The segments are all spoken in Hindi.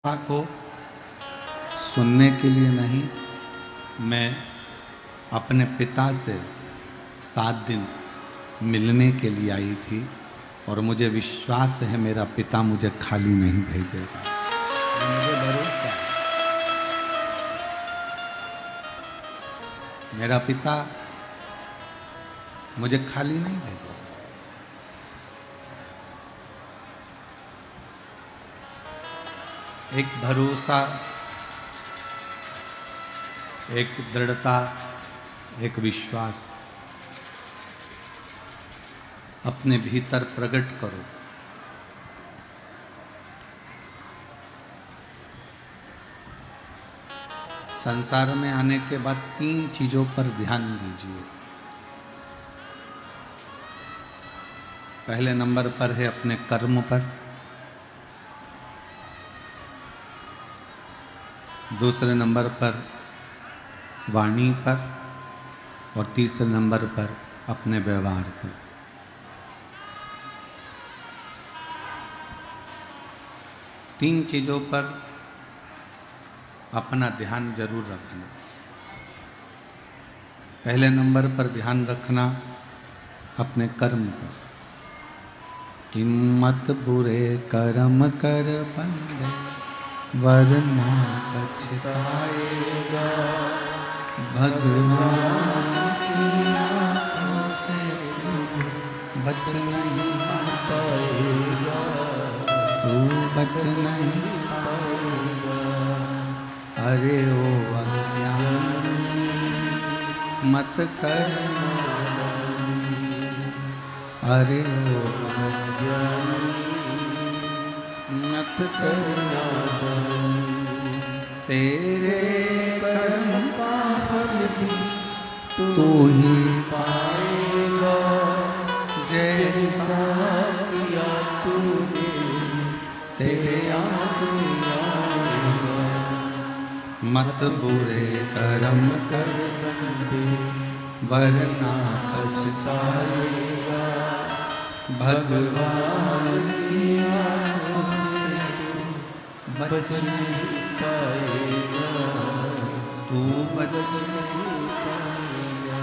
को सुनने के लिए नहीं, मैं अपने पिता से 7 दिन मिलने के लिए आई थी और मुझे विश्वास है मेरा पिता मुझे खाली नहीं भेजेगा। मुझे भरोसा है मेरा पिता मुझे खाली नहीं भेजेगा। एक भरोसा, एक दृढ़ता, एक विश्वास अपने भीतर प्रकट करो। संसार में आने के बाद 3 चीजों पर ध्यान दीजिए। पहले नंबर पर है अपने कर्म पर, दूसरे नंबर पर वाणी पर और तीसरे नंबर पर अपने व्यवहार पर। तीन चीजों पर अपना ध्यान जरूर रखना। पहले नंबर पर ध्यान रखना अपने कर्म पर। किम्मत बुरे कर्म कर बंदे वरना पछताएगा, भगवान की आँखों से बच नहीं पाएगा, तू बच नहीं पाएगा। अरे ओ अज्ञानी मत करना, अरे ओ अज्ञानी मत करना। तेरे कर्म का फल भी तू ही पाएगा, जैसा किया तूने तेरे आगे आएगा। मत बुरे कर्म कर बंदे वरना पछताएगा, भगवान की आँखों से बच नहीं पाएगा, तू बच नहीं पाएगा।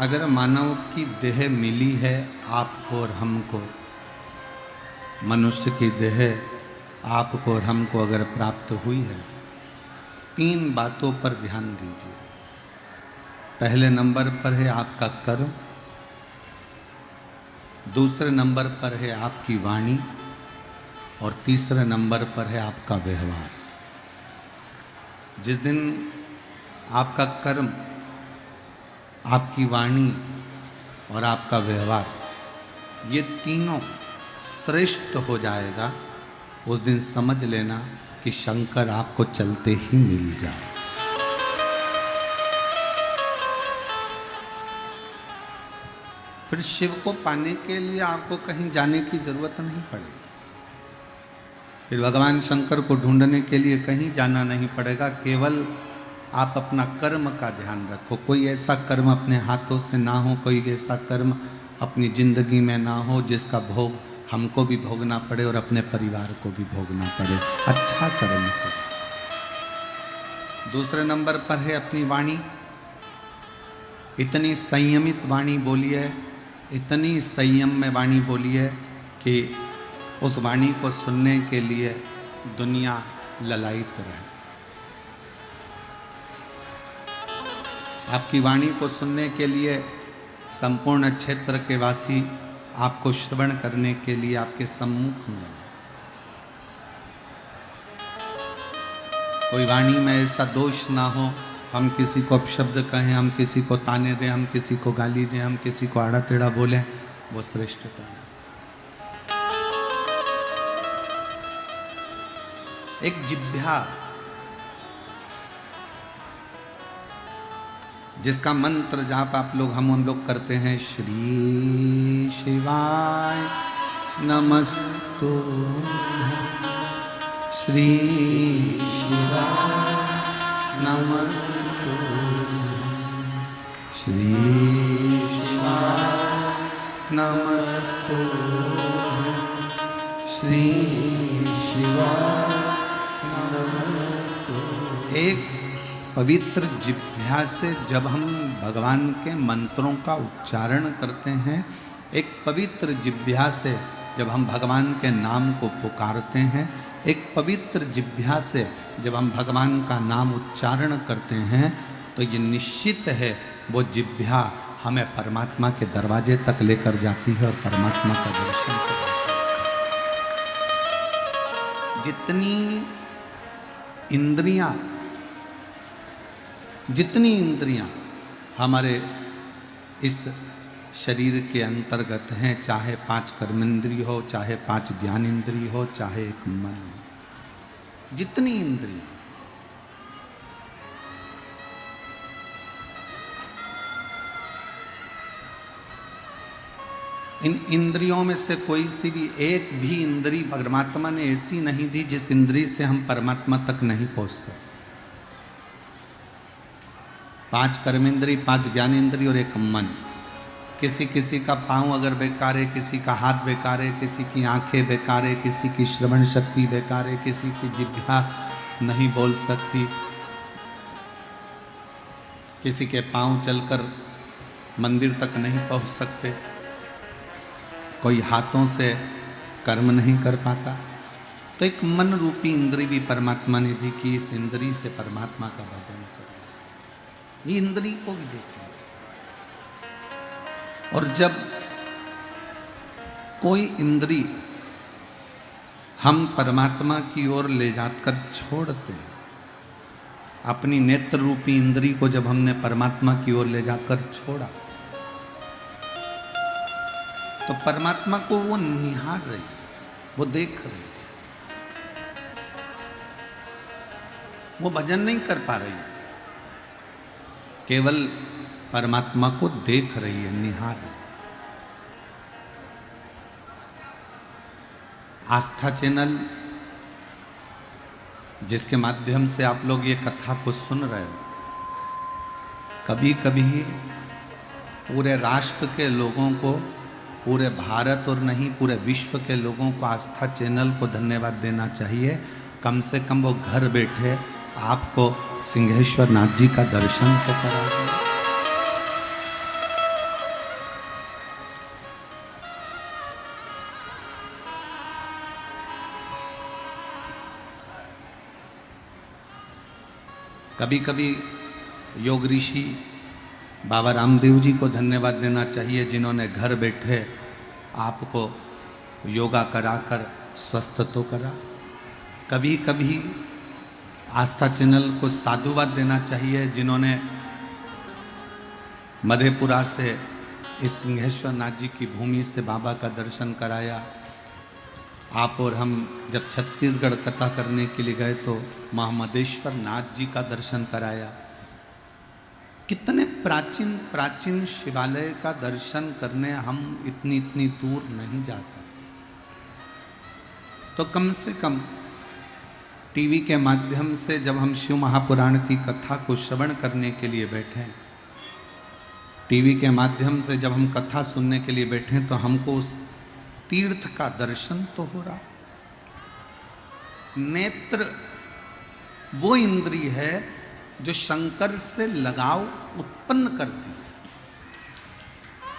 अगर मानव की देह मिली है आपको और हमको, मनुष्य की देह आपको और हमको अगर प्राप्त हुई है, 3 बातों पर ध्यान दीजिए। पहले नंबर पर है आपका कर्म, दूसरे नंबर पर है आपकी वाणी और तीसरे नंबर पर है आपका व्यवहार। जिस दिन आपका कर्म, आपकी वाणी और आपका व्यवहार ये तीनों श्रेष्ठ हो जाएगा, उस दिन समझ लेना कि शंकर आपको चलते ही मिल जाए। फिर शिव को पाने के लिए आपको कहीं जाने की जरूरत नहीं पड़ेगी। फिर भगवान शंकर को ढूंढने के लिए कहीं जाना नहीं पड़ेगा। केवल आप अपना कर्म का ध्यान रखो। कोई ऐसा कर्म अपने हाथों से ना हो, कोई ऐसा कर्म अपनी जिंदगी में ना हो जिसका भोग हमको भी भोगना पड़े और अपने परिवार को भी भोगना पड़े। अच्छा कर्म करो। दूसरे नंबर पर है अपनी वाणी। इतनी संयमित वाणी बोलिए, इतनी संयम में वाणी बोलिए कि उस वाणी को सुनने के लिए दुनिया ललायित रहे। आपकी वाणी को सुनने के लिए संपूर्ण क्षेत्र के वासी आपको श्रवण करने के लिए आपके सम्मुख में। कोई वाणी में ऐसा दोष ना हो, हम किसी को अपशब्द कहें, हम किसी को ताने दें, हम किसी को गाली दें, हम किसी को आड़ा टेढ़ा बोलें, वो श्रेष्ठता है। एक जिह्वा जिसका मंत्र जाप आप लोग हम लोग करते हैं, श्री शिवाय नमस्तुभ्यं, श्री शिवाय नमस्तुभ्यं, श्री शिवाय नमस्तुभ्यं, श्री शिवाय एक पवित्र जिह्वा से जब हम भगवान के मंत्रों का उच्चारण करते हैं, एक पवित्र जिह्वा से जब हम भगवान के नाम को पुकारते हैं, एक पवित्र जिह्वा से जब हम भगवान का नाम उच्चारण करते हैं, तो ये निश्चित है वो जिह्वा हमें परमात्मा के दरवाजे तक लेकर जाती है और परमात्मा का दर्शन कराती है। जितनी इंद्रियां हमारे इस शरीर के अंतर्गत हैं, चाहे 5 कर्मेंद्रिय हो, चाहे 5 ज्ञानेंद्रिय हो, चाहे एक मन हो, जितनी इंद्रियां, इन इंद्रियों में से कोई सी भी एक भी इंद्री परमात्मा ने ऐसी नहीं दी जिस इंद्री से हम परमात्मा तक नहीं पहुंच सकते। 5 कर्मेंद्री, 5 ज्ञानेंद्री और एक मन। किसी किसी का पाँव अगर बेकार है, किसी का हाथ बेकार है, किसी की आंखें बेकार है, किसी की श्रवण शक्ति बेकार है, किसी की जिह्वा नहीं बोल सकती, किसी के पाँव चलकर मंदिर तक नहीं पहुंच सकते, कोई हाथों से कर्म नहीं कर पाता। तो एक मन रूपी इंद्री भी परमात्मा ने दी कि इस इंद्री से परमात्मा का भजन करो। ये इंद्री को भी देखना चाहिए। और जब कोई इंद्री हम परमात्मा की ओर ले जाकर छोड़ते हैं, अपनी नेत्र रूपी इंद्री को जब हमने परमात्मा की ओर ले जाकर छोड़ा, तो परमात्मा को वो निहार रही, वो देख रही, वो भजन नहीं कर पा रही, केवल परमात्मा को देख रही है, निहार रही। आस्था चैनल जिसके माध्यम से आप लोग ये कथा को सुन रहे हो, कभी कभी पूरे राष्ट्र के लोगों को, पूरे भारत और नहीं पूरे विश्व के लोगों को आस्था चैनल को धन्यवाद देना चाहिए। कम से कम वो घर बैठे आपको सिंहेश्वर नाथ जी का दर्शन तो करा दें। कभी कभी योग ऋषि बाबा रामदेव जी को धन्यवाद देना चाहिए, जिन्होंने घर बैठे आपको योगा कराकर स्वस्थ तो करा। कभी कभी आस्था चैनल को साधुवाद देना चाहिए, जिन्होंने मधेपुरा से इस सिंहेश्वर नाथ जी की भूमि से बाबा का दर्शन कराया। आप और हम जब छत्तीसगढ़ कथा करने के लिए गए तो महामदेश्वर नाथ जी का दर्शन कराया। कितने प्राचीन प्राचीन शिवालय का दर्शन करने हम इतनी इतनी दूर नहीं जा सकते, तो कम से कम टीवी के माध्यम से जब हम शिव महापुराण की कथा को श्रवण करने के लिए बैठे, टीवी के माध्यम से जब हम कथा सुनने के लिए बैठे, तो हमको उस तीर्थ का दर्शन तो हो रहा। नेत्र वो इंद्रिय है जो शंकर से लगाव उत्पन्न करती है।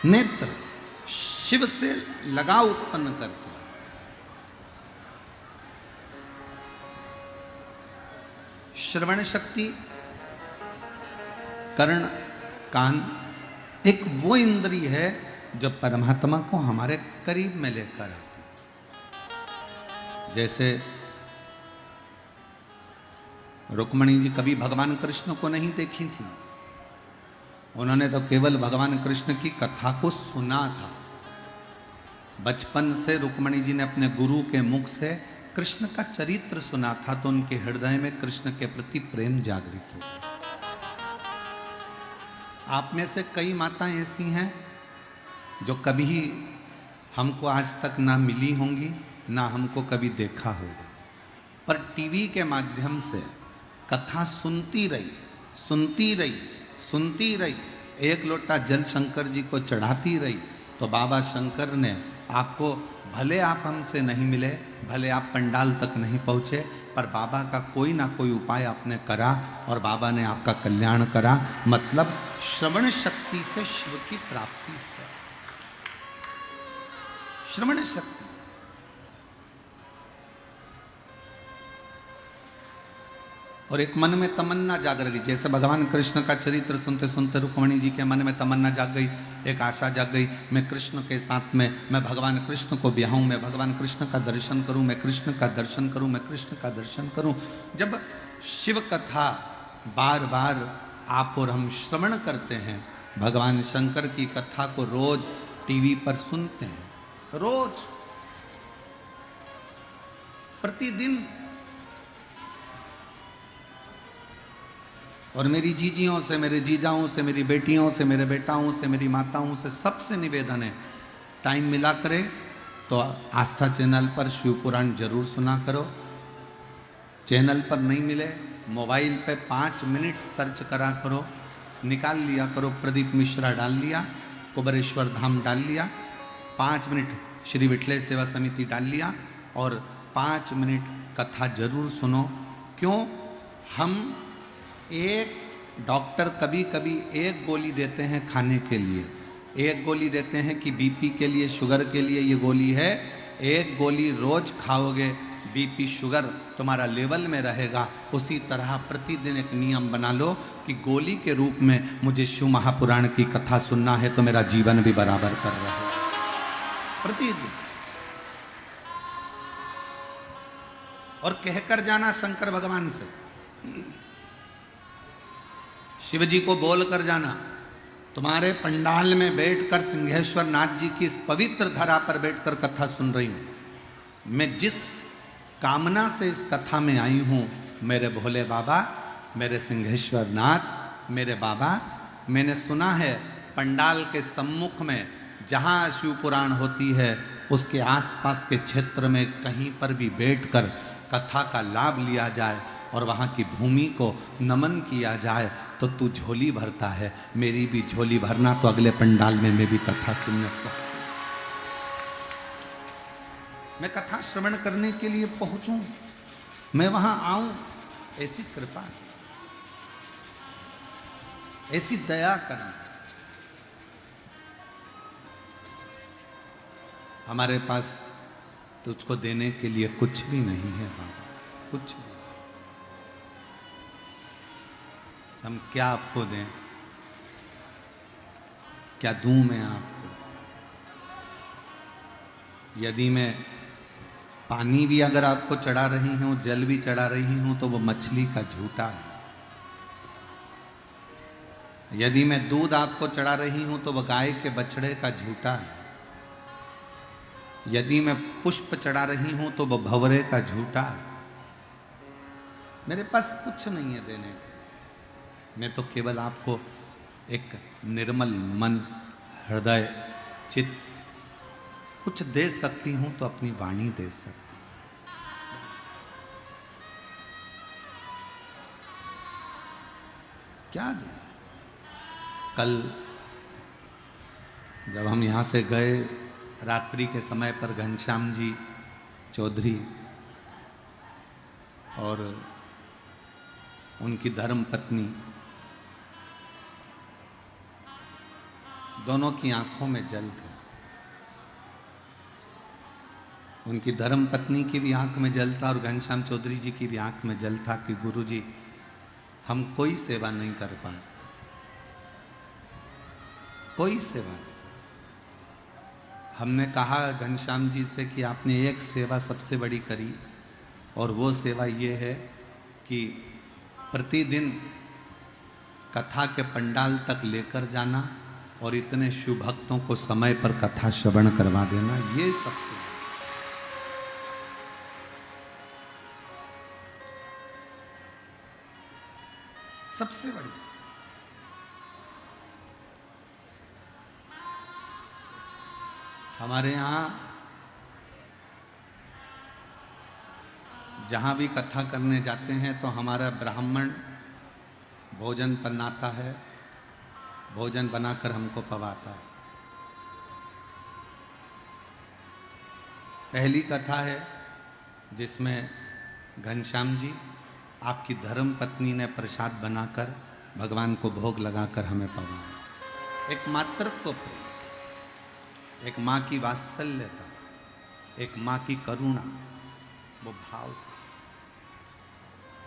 नेत्र शिव से लगाव उत्पन्न करती है। श्रवण शक्ति, कर्ण, कान एक वो इंद्रिय है जो परमात्मा को हमारे करीब में लेकर आती है। जैसे रुक्मणी जी कभी भगवान कृष्ण को नहीं देखी थी, उन्होंने तो केवल भगवान कृष्ण की कथा को सुना था। बचपन से रुक्मणी जी ने अपने गुरु के मुख से कृष्ण का चरित्र सुना था, तो उनके हृदय में कृष्ण के प्रति प्रेम जागृत हो। आप में से कई माताएं ऐसी हैं जो कभी हमको आज तक ना मिली होंगी, ना हमको कभी देखा होगा, पर टीवी के माध्यम से कथा सुनती रही, सुनती रही, सुनती रही, एक लोटा जल शंकर जी को चढ़ाती रही, तो बाबा शंकर ने आपको भले आप हमसे नहीं मिले, भले आप पंडाल तक नहीं पहुँचे, पर बाबा का कोई ना कोई उपाय आपने करा और बाबा ने आपका कल्याण करा। मतलब श्रवण शक्ति से शिव की प्राप्ति है। श्रवण शक्ति। और एक मन में तमन्ना जाग रही, जैसे भगवान कृष्ण का चरित्र सुनते सुनते रुक्मणी जी के मन में तमन्ना जाग गई, एक आशा जाग गई, मैं कृष्ण के साथ में, मैं भगवान कृष्ण को ब्याहूं, मैं भगवान कृष्ण का दर्शन करूं, मैं कृष्ण का दर्शन करूं, मैं कृष्ण का दर्शन करूं। जब शिव कथा बार बार आप और हम श्रवण करते हैं, भगवान शंकर की कथा को रोज टीवी पर सुनते हैं, रोज प्रतिदिन, और मेरी जीजियों से, मेरे जीजाओं से, मेरी बेटियों से, मेरे बेटाओं से, मेरी माताओं से सबसे निवेदन है, टाइम मिला करे तो आस्था चैनल पर शिव पुराण जरूर सुना करो। चैनल पर नहीं मिले, मोबाइल पे 5 मिनट सर्च करा करो, निकाल लिया करो, प्रदीप मिश्रा डाल लिया, कुबरेश्वर धाम डाल लिया, 5 मिनट श्री विठले सेवा समिति डाल लिया और 5 मिनट कथा जरूर सुनो। क्यों? हम एक डॉक्टर कभी कभी एक गोली देते हैं खाने के लिए, एक गोली देते हैं कि बीपी के लिए, शुगर के लिए ये गोली है, एक गोली रोज खाओगे बीपी शुगर तुम्हारा लेवल में रहेगा। उसी तरह प्रतिदिन एक नियम बना लो कि गोली के रूप में मुझे शिव महापुराण की कथा सुनना है तो मेरा जीवन भी बराबर कर रहा है प्रतिदिन। और कहकर जाना शंकर भगवान से, शिव जी को बोल कर जाना, तुम्हारे पंडाल में बैठकर सिंहेश्वर नाथ जी की इस पवित्र धरा पर बैठकर कथा सुन रही हूं। मैं जिस कामना से इस कथा में आई हूं, मेरे भोले बाबा, मेरे सिंहेश्वर नाथ, मेरे बाबा, मैंने सुना है पंडाल के सम्मुख में जहां शिव पुराण होती है उसके आसपास के क्षेत्र में कहीं पर भी बैठकर कथा का लाभ लिया जाए और वहाँ की भूमि को नमन किया जाए तो तू झोली भरता है, मेरी भी झोली भरना, तो अगले पंडाल में मैं भी कथा सुनने को, मैं कथा श्रवण करने के लिए पहुंचूं, मैं वहां आऊं, ऐसी कृपा, ऐसी दया करना। हमारे पास तुझको देने के लिए कुछ भी नहीं है बाबा, कुछ भी। हम क्या आपको दें, क्या दूं मैं आपको? यदि मैं पानी भी अगर आपको चढ़ा रही हूं, जल भी चढ़ा रही हूं, तो वो मछली का झूठा है। यदि मैं दूध आपको चढ़ा रही हूं तो वह गाय के बछड़े का झूठा है। यदि मैं पुष्प चढ़ा रही हूं तो वह भंवरे का झूठा है। मेरे पास कुछ नहीं है देने को, मैं तो केवल आपको एक निर्मल मन, हृदय, चित्त कुछ दे सकती हूं तो अपनी वाणी दे सकती। क्या दे? कल जब हम यहां से गए रात्रि के समय पर, घनश्याम जी चौधरी और उनकी धर्म पत्नी, दोनों की आंखों में जल था। उनकी धर्म पत्नी की भी आंख में जल था और घनश्याम चौधरी जी की भी आंख में जल था कि गुरुजी हम कोई सेवा नहीं कर पाए, कोई सेवा नहीं। हमने कहा घनश्याम जी से कि आपने एक सेवा सबसे बड़ी करी, और वो सेवा ये है कि प्रतिदिन कथा के पंडाल तक लेकर जाना और इतने शिव भक्तों को समय पर कथा श्रवण करवा देना। ये सबसे बड़ी हमारे यहाँ जहाँ भी कथा करने जाते हैं तो हमारा ब्राह्मण भोजन बनाता है, भोजन बनाकर हमको पवाता है। पहली कथा है जिसमें घनश्याम जी आपकी धर्म पत्नी ने प्रसाद बनाकर भगवान को भोग लगाकर हमें पवाया। एक मातृत्व प्रेम, एक माँ की वात्सल्यता, एक माँ की करुणा, वो भाव।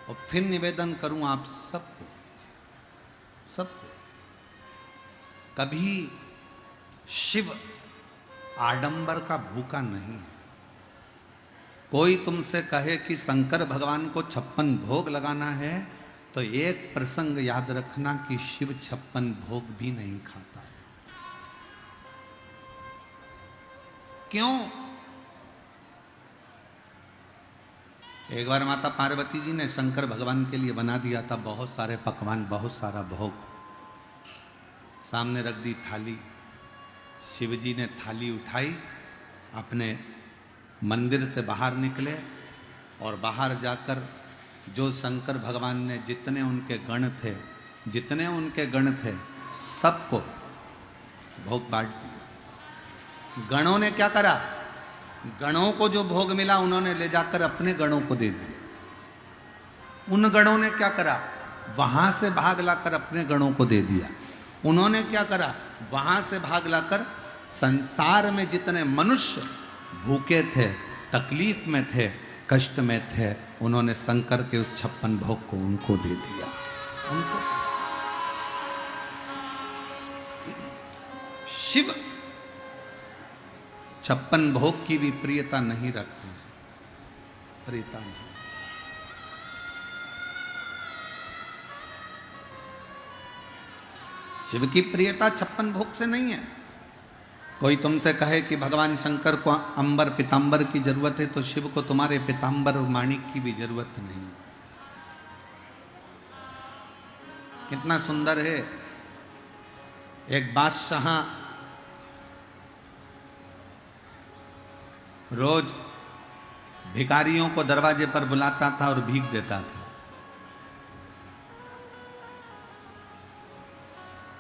और फिर निवेदन करूं आप सबको, कभी शिव आडंबर का भूखा नहीं है। कोई तुमसे कहे कि शंकर भगवान को 56 भोग लगाना है तो एक प्रसंग याद रखना कि शिव 56 भोग भी नहीं खाता। क्यों? एक बार माता पार्वती जी ने शंकर भगवान के लिए बना दिया था बहुत सारे पकवान, बहुत सारा भोग। सामने रख दी थाली। शिवजी ने थाली उठाई, अपने मंदिर से बाहर निकले और बाहर जाकर जो शंकर भगवान ने जितने उनके गण थे सबको भोग बांट दिया। गणों ने क्या करा? गणों को जो भोग मिला उन्होंने ले जाकर अपने गणों को दे दिया। उन गणों ने क्या करा? वहां से भाग लाकर अपने गणों को दे दिया। उन्होंने क्या करा? वहां से भाग लाकर संसार में जितने मनुष्य भूखे थे, तकलीफ में थे, कष्ट में थे, उन्होंने शंकर के उस 56 भोग को उनको दे दिया। उनको शिव 56 भोग की भी प्रियता नहीं रखते, प्रियता नहीं। शिव की प्रियता 56 भोग से नहीं है। कोई तुमसे कहे कि भगवान शंकर को अंबर पीतांबर की जरूरत है तो शिव को तुम्हारे पीतांबर और माणिक की भी जरूरत नहीं है। कितना सुंदर है। एक बादशाह रोज भिखारियों को दरवाजे पर बुलाता था और भीख देता था।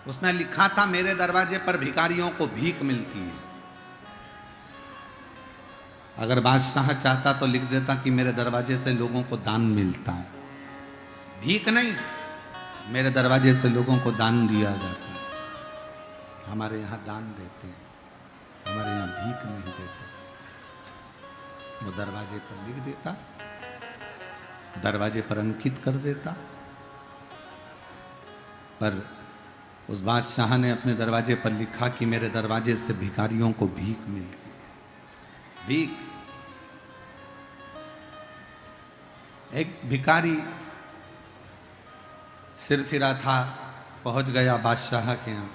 उसने लिखा था मेरे दरवाजे पर भिखारियों को भीख मिलती है। अगर बादशाह चाहता तो लिख देता कि मेरे दरवाजे से लोगों को दान मिलता है। भीख नहीं, मेरे दरवाजे से लोगों को दान दिया जाता है। हमारे यहाँ दान देते हैं, हमारे यहाँ भीख नहीं देते। वो दरवाजे पर लिख देता, दरवाजे पर अंकित कर देता। पर उस बादशाह ने अपने दरवाजे पर लिखा कि मेरे दरवाजे से भिखारियों को भीख मिलती है। भीख। एक भिखारी सिर फिरा था, पहुंच गया बादशाह के यहाँ।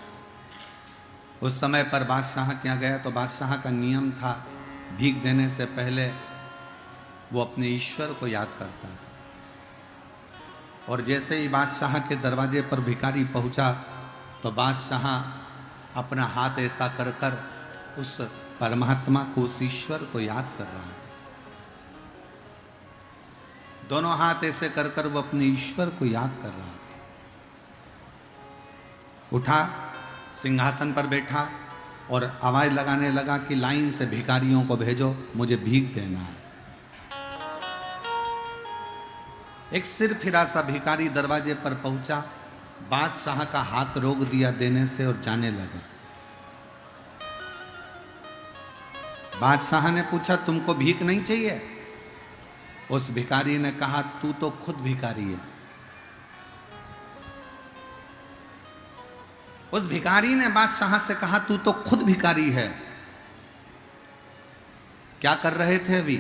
उस समय पर बादशाह के यहाँ गया तो बादशाह का नियम था भीख देने से पहले वो अपने ईश्वर को याद करता था। और जैसे ही बादशाह के दरवाजे पर भिखारी पहुंचा तो बादशाह अपना हाथ ऐसा कर कर उस परमात्मा को, उस ईश्वर को याद कर रहा था। दोनों हाथ ऐसे कर कर वो अपने ईश्वर को याद कर रहा था। उठा, सिंहासन पर बैठा और आवाज लगाने लगा कि लाइन से भिखारियों को भेजो, मुझे भीख देना है। एक सिर फिरा सा भिखारी दरवाजे पर पहुंचा, बादशाह का हाथ रोक दिया देने से और जाने लगा। बादशाह ने पूछा तुमको भीख नहीं चाहिए? उस भिखारी ने कहा तू तो खुद भिखारी है। उस भिखारी ने बादशाह से कहा तू तो खुद भिखारी है। क्या कर रहे थे अभी?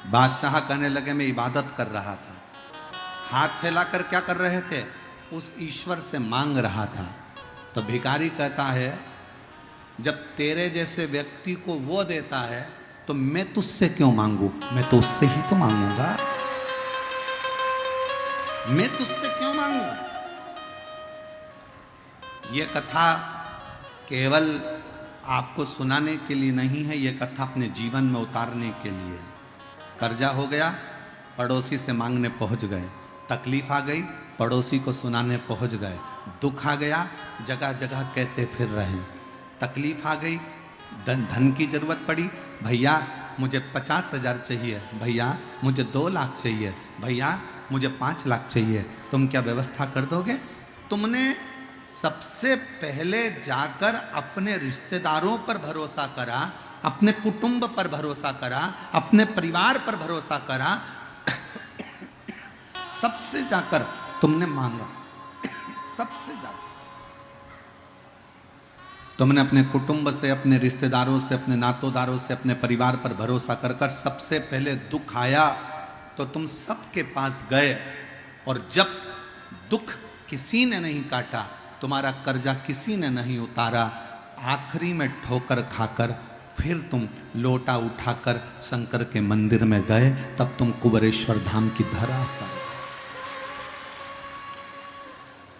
बादशाह कहने लगे मैं इबादत कर रहा था। हाथ फैलाकर क्या कर रहे थे? उस ईश्वर से मांग रहा था। तो भिखारी कहता है जब तेरे जैसे व्यक्ति को वो देता है तो मैं तुझसे क्यों मांगू? मैं तो उससे ही तो मांगूंगा। मैं तुझसे क्यों मांगू? ये कथा केवल आपको सुनाने के लिए नहीं है, ये कथा अपने जीवन में उतारने के लिए है। कर्जा हो गया, पड़ोसी से मांगने पहुंच गए। तकलीफ आ गई, पड़ोसी को सुनाने पहुंच गए। दुख आ गया, जगह जगह कहते फिर रहे। तकलीफ आ गई, धन की जरूरत पड़ी, भैया मुझे 50,000 चाहिए, भैया मुझे 2 लाख चाहिए, भैया मुझे 5 लाख चाहिए, तुम क्या व्यवस्था कर दोगे? तुमने सबसे पहले जाकर अपने रिश्तेदारों पर भरोसा करा, अपने कुटुंब पर भरोसा करा, अपने परिवार पर भरोसा करा, सबसे जाकर तुमने मांगा, सबसे जाकर तुमने अपने कुटुंब से, अपने रिश्तेदारों से, अपने नातोदारों से, अपने परिवार पर भरोसा कर कर सबसे पहले दुख आया तो तुम सबके पास गए, और जब दुख किसी ने नहीं काटा, तुम्हारा कर्जा किसी ने नहीं उतारा, आखिरी में ठोकर खाकर फिर तुम लोटा उठाकर शंकर के मंदिर में गए, तब तुम कुबेरेश्वर धाम की धरा पर।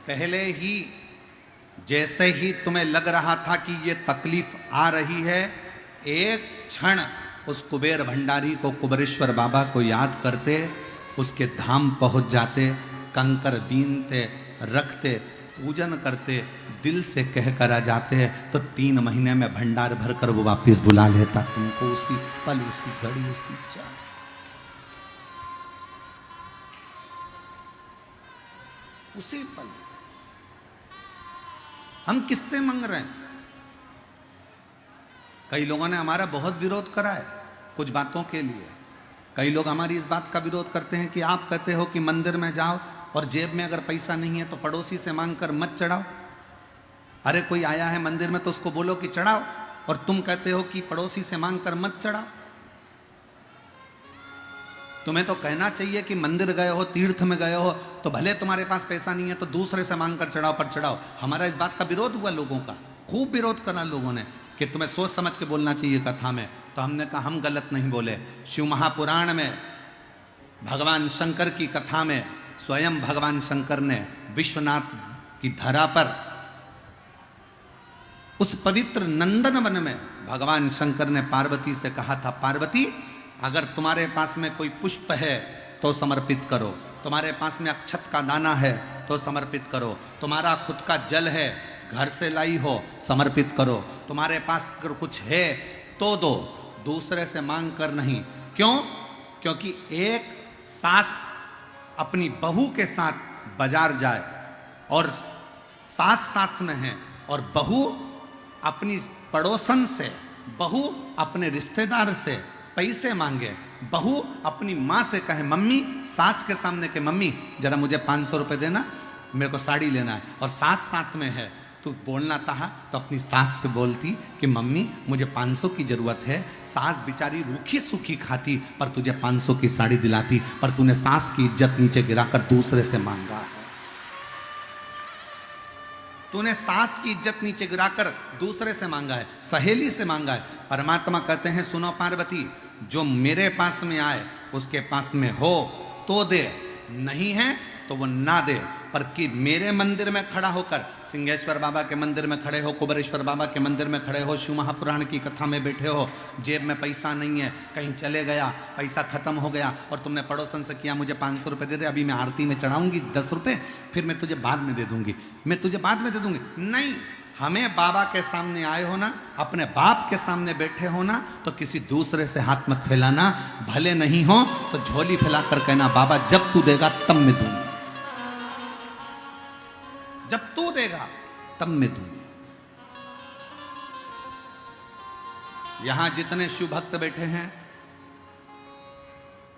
पहले ही जैसे ही तुम्हें लग रहा था कि ये तकलीफ आ रही है, एक क्षण उस कुबेर भंडारी को, कुबेरेश्वर बाबा को याद करते, उसके धाम पहुंच जाते, कंकर बीनते, रखते, पूजन करते, दिल से कह कर आ जाते, तो 3 महीने में भंडार भरकर वो वापिस बुला लेता तुमको, उसी पल, उसी घड़ी, उसी क्षण। उसी पल। हम किससे मांग रहे हैं? कई लोगों ने हमारा बहुत विरोध करा है कुछ बातों के लिए। कई लोग हमारी इस बात का विरोध करते हैं कि आप कहते हो कि मंदिर में जाओ और जेब में अगर पैसा नहीं है तो पड़ोसी से मांगकर मत चढ़ाओ। अरे कोई आया है मंदिर में तो उसको बोलो कि चढ़ाओ, और तुम कहते हो कि पड़ोसी से मांगकर मत चढ़ाओ। तुम्हें तो कहना चाहिए कि मंदिर गए हो, तीर्थ में गए हो, तो भले तुम्हारे पास पैसा नहीं है तो दूसरे से मांगकर चढ़ाओ, पर चढ़ाओ। हमारा इस बात का विरोध हुआ लोगों का, खूब विरोध करा लोगों ने कि तुम्हें सोच समझ के बोलना चाहिए कथा में। तो हमने कहा हम गलत नहीं बोले। शिव महापुराण में भगवान शंकर की कथा में स्वयं भगवान शंकर ने विश्वनाथ की धरा पर, उस पवित्र नंदन वन में भगवान शंकर ने पार्वती से कहा था, पार्वती अगर तुम्हारे पास में कोई पुष्प है तो समर्पित करो, तुम्हारे पास में अक्षत का दाना है तो समर्पित करो, तुम्हारा खुद का जल है घर से लाई हो समर्पित करो, तुम्हारे पास अगर कुछ है तो दो, दूसरे से मांग कर नहीं। क्यों? क्योंकि एक सास अपनी बहू के साथ बाजार जाए और सास साथ में है, और बहू अपनी पड़ोसन से, बहू अपने रिश्तेदार से पैसे मांगे, बहू अपनी माँ से कहे मम्मी, सास के सामने के मम्मी जरा मुझे 500 रुपए देना, मेरे को साड़ी लेना है, और सास साथ में है, तो बोलना था तो अपनी सास से बोलती कि मम्मी मुझे 500 की जरूरत है। सास बेचारी रूखी सूखी खाती पर तुझे 500 की साड़ी दिलाती, पर तूने सास की इज्जत नीचे गिराकर दूसरे से मांगा है। तूने सास की इज्जत नीचे गिराकर दूसरे से मांगा है, सहेली से मांगा है। परमात्मा कहते हैं सुनो पार्वती, जो मेरे पास में आए उसके पास में हो तो दे, नहीं है तो वो ना दे। पर कि मेरे मंदिर में खड़ा होकर, सिंहेश्वर बाबा के मंदिर में खड़े हो, कुबेरेश्वर बाबा के मंदिर में खड़े हो, शिव महापुराण की कथा में बैठे हो, जेब में पैसा नहीं है, कहीं चले गया, पैसा खत्म हो गया, और तुमने पड़ोसन से किया मुझे 500 रुपये दे दे, अभी मैं आरती में चढ़ाऊंगी 10 रुपये, फिर मैं तुझे बाद में दे दूंगी, मैं तुझे बाद में दे दूंगी। नहीं, हमें बाबा के सामने आए हो ना, अपने बाप के सामने बैठे हो ना, तो किसी दूसरे से हाथ मत फैलाना, भले नहीं हो तो झोली फैलाकर कहना बाबा जब तू देगा तब मैं दूंगा, जब तू देगा तब मैं दूंगी। यहां जितने शिव भक्त बैठे हैं,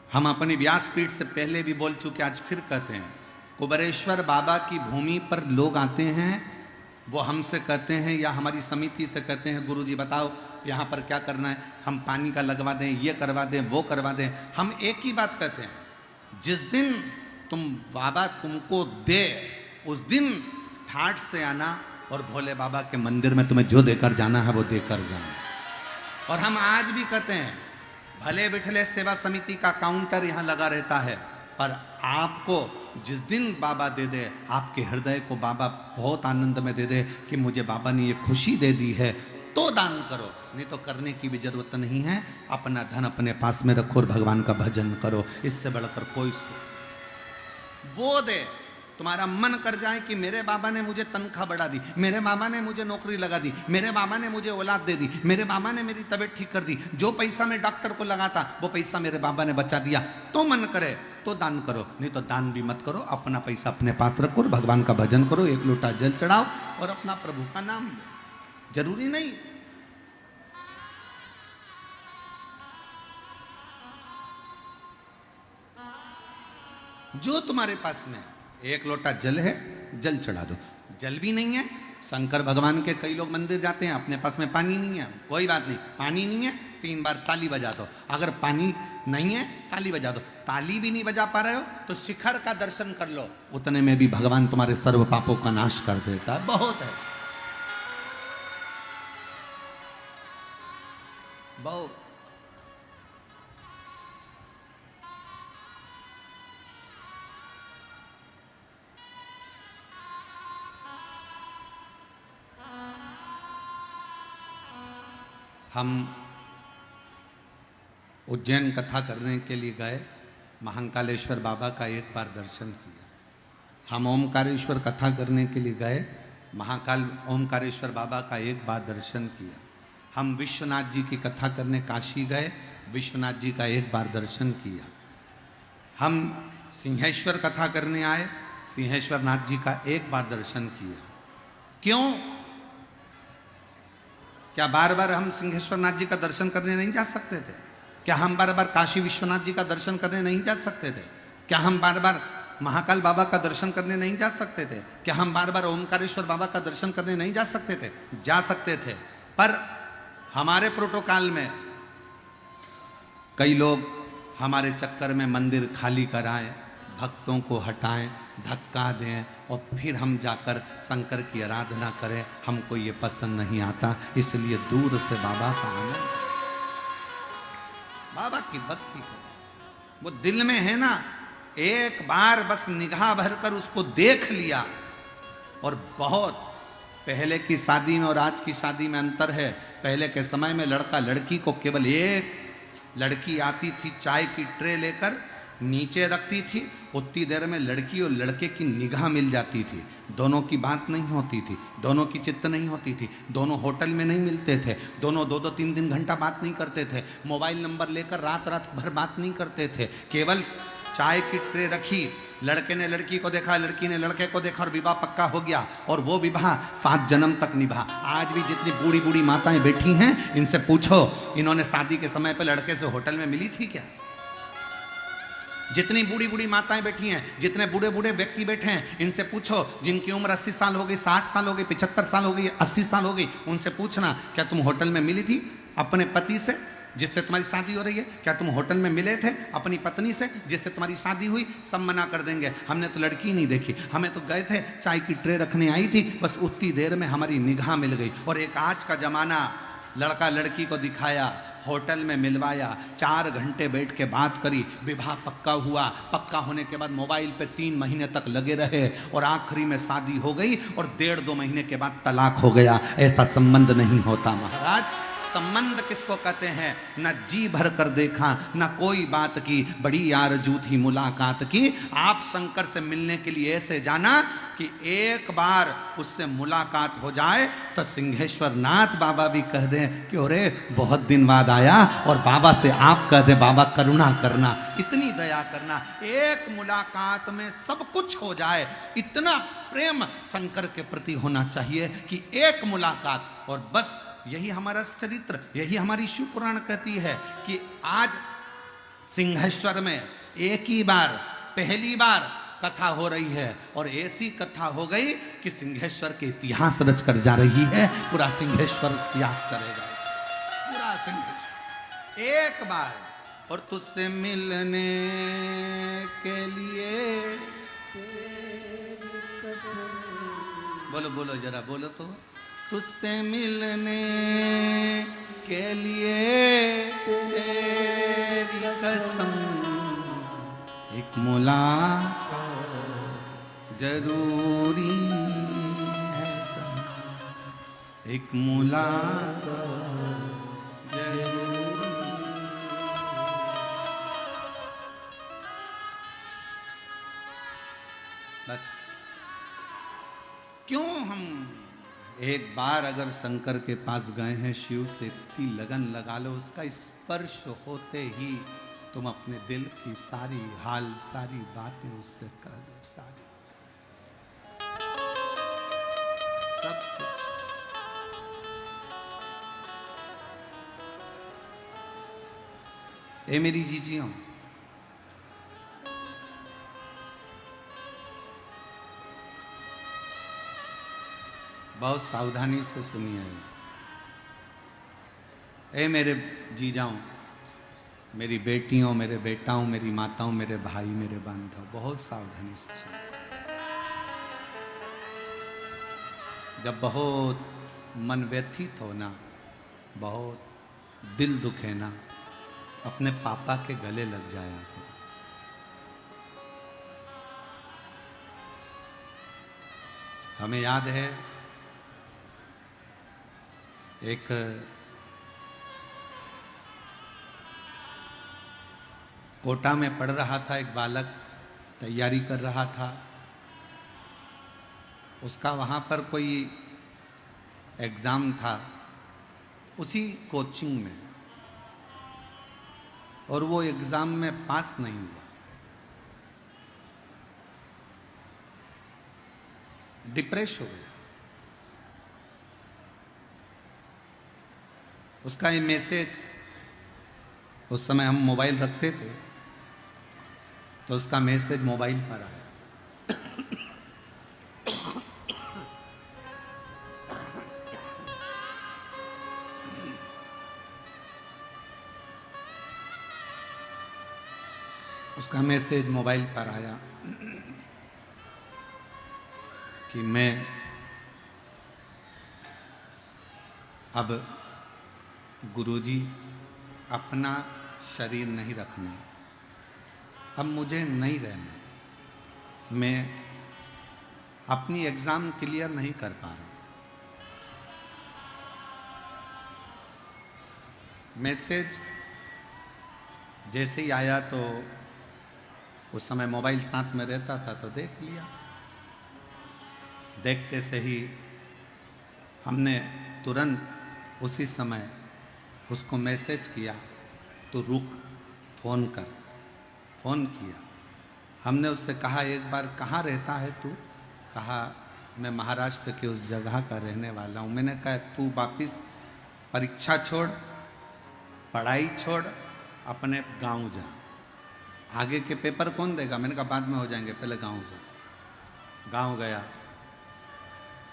हम अपनी व्यासपीठ से पहले भी बोल चुके, आज फिर कहते हैं, कुबेरेश्वर बाबा की भूमि पर लोग आते हैं, वो हमसे कहते हैं या हमारी समिति से कहते हैं गुरुजी बताओ यहाँ पर क्या करना है, हम पानी का लगवा दें, ये करवा दें, वो करवा दें। हम एक ही बात कहते हैं, जिस दिन तुम बाबा तुमको दे उस दिन ठाठ से आना, और भोले बाबा के मंदिर में तुम्हें जो देकर जाना है वो देकर जाना। और हम आज भी कहते हैं, भले बिठले सेवा समिति का काउंटर यहाँ लगा रहता है, पर आपको जिस दिन बाबा दे दे, आपके हृदय को बाबा बहुत आनंद में दे दे कि मुझे बाबा ने ये खुशी दे दी है, तो दान करो, नहीं तो करने की भी जरूरत नहीं है। अपना धन अपने पास में रखो और भगवान का भजन करो, इससे बढ़कर कोई वो दे तुम्हारा मन कर जाए कि मेरे बाबा ने मुझे तनख्वाह बढ़ा दी, मेरे बाबा ने मुझे नौकरी लगा दी, मेरे बाबा ने मुझे औलाद दे दी, मेरे बाबा ने मेरी तबीयत ठीक कर दी, जो पैसा मैं डॉक्टर को लगाता वो पैसा मेरे बाबा ने बचा दिया, तो मन करे तो दान करो, नहीं तो दान भी मत करो। अपना पैसा अपने पास रखो, भगवान का भजन करो, एक लोटा जल चढ़ाओ और अपना प्रभु का नाम लो। जरूरी नहीं जो तुम्हारे पास में एक लोटा जल है, जल चढ़ा दो। जल भी नहीं है, शंकर भगवान के कई लोग मंदिर जाते हैं, अपने पास में पानी नहीं है, कोई बात नहीं, पानी नहीं है 3 बार ताली बजा दो। अगर पानी नहीं है ताली बजा दो, ताली भी नहीं बजा पा रहे हो तो शिखर का दर्शन कर लो, उतने में भी भगवान तुम्हारे सर्व पापों का नाश कर देता है। बहुत है, बहुत। हम उज्जैन कथा करने के लिए गए, महाकालेश्वर बाबा का एक बार दर्शन किया। हम ओमकारेश्वर कथा करने के लिए गए, महाकाल ओमकारेश्वर बाबा का एक बार दर्शन किया। हम विश्वनाथ जी की कथा करने काशी गए, विश्वनाथ जी का एक बार दर्शन किया। हम सिंहेश्वर कथा करने आए, सिंहेश्वर नाथ जी का एक बार दर्शन किया। क्यों? क्या बार बार हम सिंहेश्वर नाथ जी का दर्शन करने नहीं जा सकते थे? क्या हम बार बार काशी विश्वनाथ जी का दर्शन करने नहीं जा सकते थे? क्या हम बार बार महाकाल बाबा का दर्शन करने नहीं जा सकते थे? क्या हम बार बार ओमकारेश्वर बाबा का दर्शन करने नहीं जा सकते थे? जा सकते थे, पर हमारे प्रोटोकॉल में कई लोग हमारे चक्कर में मंदिर खाली कराएं, भक्तों को हटाएं, धक्का दें और फिर हम जाकर शंकर की आराधना करें। हमको ये पसंद नहीं आता, इसलिए दूर से बाबा का आनंद, बाबा की भक्ति करें। वो दिल में है ना, एक बार बस निगाह भरकर उसको देख लिया। और बहुत पहले की शादी में और आज की शादी में अंतर है। पहले के समय में लड़का लड़की को केवल एक, लड़की आती थी चाय की ट्रे लेकर नीचे रखती थी, उतनी देर में लड़की और लड़के की निगाह मिल जाती थी। दोनों की बात नहीं होती थी, दोनों की चित्त नहीं होती थी, दोनों होटल में नहीं मिलते थे, दोनों 2-2 3-3 घंटा बात नहीं करते थे, मोबाइल नंबर लेकर रात रात भर बात नहीं करते थे। केवल चाय की ट्रे रखी, लड़के ने लड़की को देखा, लड़की ने लड़के को देखा और विवाह पक्का हो गया। और वो विवाह 7 जन्म तक निभा। आज भी जितनी बूढ़ी बूढ़ी माताएं बैठी हैं, इनसे पूछो इन्होंने शादी के समय पे लड़के से होटल में मिली थी क्या? जितनी बूढ़ी बूढ़ी माताएं बैठी हैं, जितने बूढ़े बूढ़े व्यक्ति बैठे हैं, इनसे पूछो जिनकी उम्र 80 साल हो गई, 60 साल हो गई, 75 साल हो गई, 80 साल हो गई, उनसे पूछना क्या तुम होटल में मिली थी अपने पति से जिससे तुम्हारी शादी हो रही है? क्या तुम होटल में मिले थे अपनी पत्नी से जिससे तुम्हारी शादी हुई? सब मना कर देंगे, हमने तो लड़की नहीं देखी, हमें तो गए थे चाय की ट्रे रखने आई थी, बस उतनी देर में हमारी निगाह मिल गई। और एक आज का जमाना, लड़का लड़की को दिखाया, होटल में मिलवाया, 4 घंटे बैठ के बात करी, विवाह पक्का हुआ, पक्का होने के बाद मोबाइल पे 3 महीने तक लगे रहे और आखिरी में शादी हो गई और 1.5-2 महीने के बाद तलाक हो गया। ऐसा संबंध नहीं होता महाराज। संबंध किसको कहते हैं? न जी भर कर देखा, न कोई बात की, बड़ी आरज़ू थी मुलाकात की। आप शंकर से मिलने के लिए ऐसे जाना कि एक बार उससे मुलाकात हो जाए तो सिंहेश्वर नाथ बाबा भी कह दें कि अरे बहुत दिन बाद आया, और बाबा से आप कह दें बाबा करुणा करना, इतनी दया करना। एक मुलाकात में सब कुछ हो जाए, इतना प्रेम शंकर के प्रति होना चाहिए कि एक मुलाकात। और बस यही हमारा चरित्र, यही हमारी शिव पुराण कहती है कि आज सिंहेश्वर में एक ही बार, पहली बार कथा हो रही है, और ऐसी कथा हो गई कि सिंहेश्वर के इतिहास रच कर जा रही है। पूरा सिंहेश्वर याद करेगा, पूरा सिंहेश्वर एक बार। और तुझसे मिलने के लिए, बोलो बोलो जरा बोलो तो, तुझसे मिलने के लिए तेरी कसम, एक मुलाकात जरूरी है सब, एक मुलाकात जरूरी। बस क्यों हम एक बार अगर शंकर के पास गए हैं, शिव से इतनी लगन लगा लो, उसका स्पर्श होते ही तुम अपने दिल की सारी हाल, सारी बातें उससे कह दो, सारी सब कुछ। ए मेरी जीजियों, बहुत सावधानी से सुनिए। ए मेरे जीजाओं, मेरी बेटियों, मेरे बेटाओं, मेरी माताओं, मेरे भाई, मेरे बांधव, बहुत सावधानी से सुनिए। जब बहुत मन व्यथित हो ना, बहुत दिल दुखे ना, अपने पापा के गले लग जाया करो। हमें याद है एक कोटा में पढ़ रहा था एक बालक, तैयारी कर रहा था। उसका वहाँ पर कोई एग्ज़ाम था उसी कोचिंग में, और वो एग्ज़ाम में पास नहीं हुआ। डिप्रेस हो गया। उसका ये मैसेज, उस समय हम मोबाइल रखते थे तो उसका मैसेज मोबाइल पर आया। उसका मैसेज मोबाइल पर आया कि मैं अब गुरुजी अपना शरीर नहीं रखना, अब मुझे नहीं रहना, मैं अपनी एग्ज़ाम क्लियर नहीं कर पा रहा। मैसेज जैसे ही आया तो उस समय मोबाइल साथ में रहता था तो देख लिया। देखते से ही हमने तुरंत उसी समय उसको मैसेज किया, तो रुक, फ़ोन कर। फ़ोन किया। हमने उससे कहा, एक बार कहाँ रहता है तू? कहा मैं महाराष्ट्र के उस जगह का रहने वाला हूँ। मैंने कहा तू वापिस परीक्षा छोड़, पढ़ाई छोड़, अपने गांव जा, आगे के पेपर कौन देगा? मैंने कहा बाद में हो जाएंगे, पहले गांव जा। गांव गया।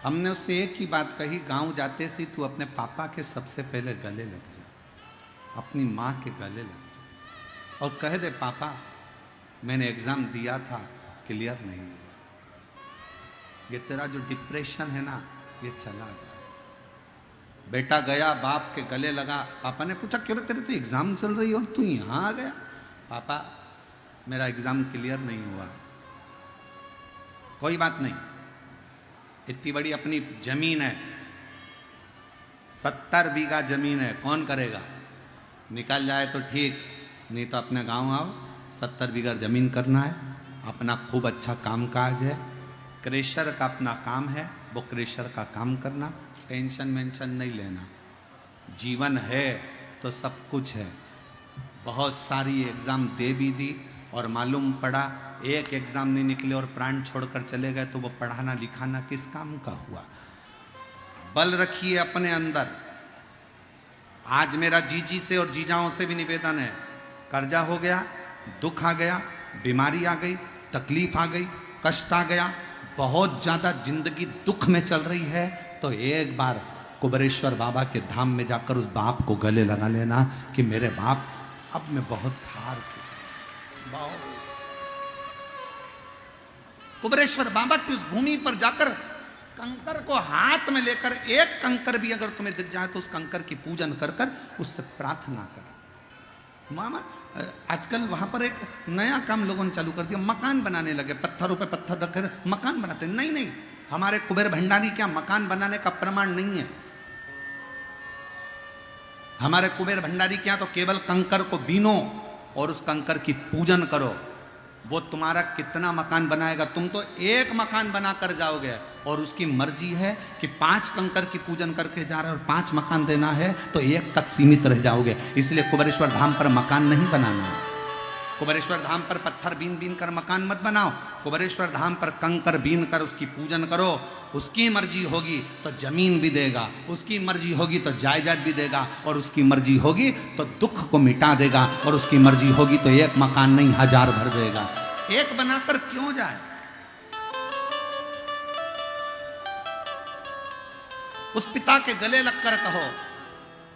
हमने उससे एक ही बात कही, गांव जाते से तू अपने पापा के सबसे पहले गले लग जा, अपनी माँ के गले लग जा और कह दे पापा मैंने एग्ज़ाम दिया था, क्लियर नहीं हुआ, ये तेरा जो डिप्रेशन है ना ये चला जाए। बेटा गया, बाप के गले लगा। पापा ने पूछा क्यों तेरे तो एग्ज़ाम चल रही और तू यहाँ आ गया? पापा मेरा एग्ज़ाम क्लियर नहीं हुआ। कोई बात नहीं, इतनी बड़ी अपनी ज़मीन है, 70 बीघा ज़मीन है, कौन करेगा? निकल जाए तो ठीक, नहीं तो अपने गांव आओ, 70 बीघा ज़मीन करना है, अपना खूब अच्छा काम काज है, क्रेशर का अपना काम है, वो क्रेशर का काम करना, टेंशन वेंशन नहीं लेना। जीवन है तो सब कुछ है। बहुत सारी एग्ज़ाम दे भी दी और मालूम पड़ा एक एग्ज़ाम नहीं निकले और प्राण छोड़कर चले गए, तो वो पढ़ाना लिखाना किस काम का हुआ? बल रखिए अपने अंदर। आज मेरा जीजी से और जीजाओं से भी निवेदन है, कर्जा हो गया, दुख आ गया, बीमारी आ गई, तकलीफ आ गई, कष्ट आ गया, बहुत ज़्यादा जिंदगी दुख में चल रही है, तो एक बार कुबेरेश्वर बाबा के धाम में जाकर उस बाप को गले लगा लेना कि मेरे बाप अब मैं बहुत हार चुका। कुबेरेश्वर बाबा की उस भूमि पर जाकर कंकर को हाथ में लेकर, एक कंकर भी अगर तुम्हें दिख जाए तो उस कंकर की पूजन कर कर उससे प्रार्थना कर। मामा आजकल वहां पर एक नया काम लोगों ने चालू कर दिया, मकान बनाने लगे, पत्थरों पे पत्थर रखकर मकान बनाते। नहीं नहीं, हमारे कुबेर भंडारी क्या मकान बनाने का प्रमाण नहीं है। हमारे कुबेर भंडारी क्या तो केवल कंकर को बीनो और उस कंकर की पूजन करो। वो तुम्हारा कितना मकान बनाएगा? तुम तो एक मकान बना कर जाओगे और उसकी मर्जी है कि 5 कंकर की पूजन करके जा रहे हो और 5 मकान देना है तो एक तक सीमित रह जाओगे। इसलिए कुबेरेश्वर धाम पर मकान नहीं बनाना है। कुबेरेश्वर धाम पर पत्थर बीन बीन कर मकान मत बनाओ। कुबेरेश्वर धाम पर कंकर बीन कर उसकी पूजन करो। उसकी मर्जी होगी तो जमीन भी देगा, उसकी मर्जी होगी तो जायदाद भी देगा, और उसकी मर्जी होगी तो दुख को मिटा देगा, और उसकी मर्जी होगी तो एक मकान नहीं 1000 भर देगा। एक बनाकर क्यों जाए? उस पिता के गले लगकर कहो,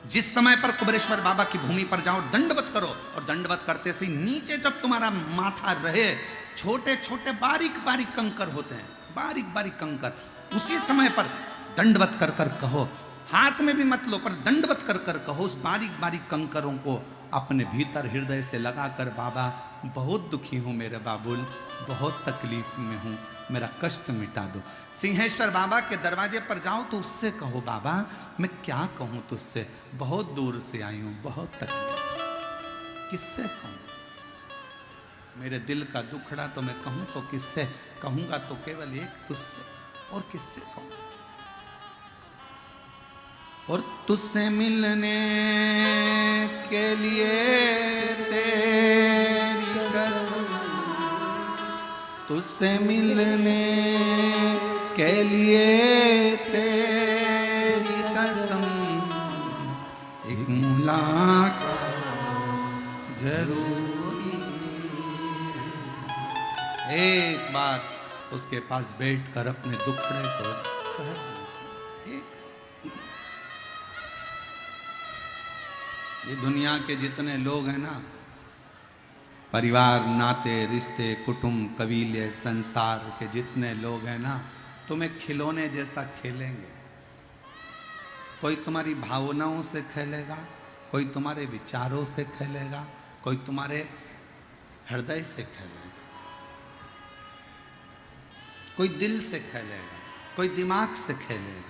जिस समय पर कुबेरेश्वर बाबा की भूमि पर जाओ दंडवत करो, और दंडवत करते से नीचे जब तुम्हारा माथा रहे, छोटे छोटे बारीक बारीक कंकर होते हैं, बारीक बारीक कंकर, उसी समय पर दंडवत कर कर कहो, हाथ में भी मत लो पर दंडवत कर कर कहो उस बारीक बारीक कंकरों को अपने भीतर हृदय से लगाकर, बाबा बहुत दुखी हूं मेरे बाबुल, बहुत तकलीफ में हूं, मेरा कष्ट मिटा दो। सिंहेश्वर बाबा के दरवाजे पर जाओ तो उससे कहो, बाबा मैं क्या कहूं तुझसे, बहुत दूर से आई हूं, बहुत तकलीफ, किससे कहूं? मेरे दिल का दुखड़ा तो मैं कहूं तो किससे कहूंगा? तो केवल एक तुझसे, और किससे कहूं? और तुझसे मिलने के लिए तेरी कसम, तुझसे मिलने के लिए तेरी कसम, एक मुलाकात जरूरी, एक बार उसके पास बैठकर अपने दुखड़े को कह, ये दुनिया के जितने लोग हैं ना, परिवार, नाते, रिश्ते, कुटुंब, कबीले, संसार के जितने लोग हैं ना, तुम्हें खिलौने जैसा खेलेंगे। कोई तुम्हारी भावनाओं से खेलेगा, कोई तुम्हारे विचारों से खेलेगा, कोई तुम्हारे हृदय से खेलेगा, कोई दिल से खेलेगा, कोई दिमाग से खेलेगा।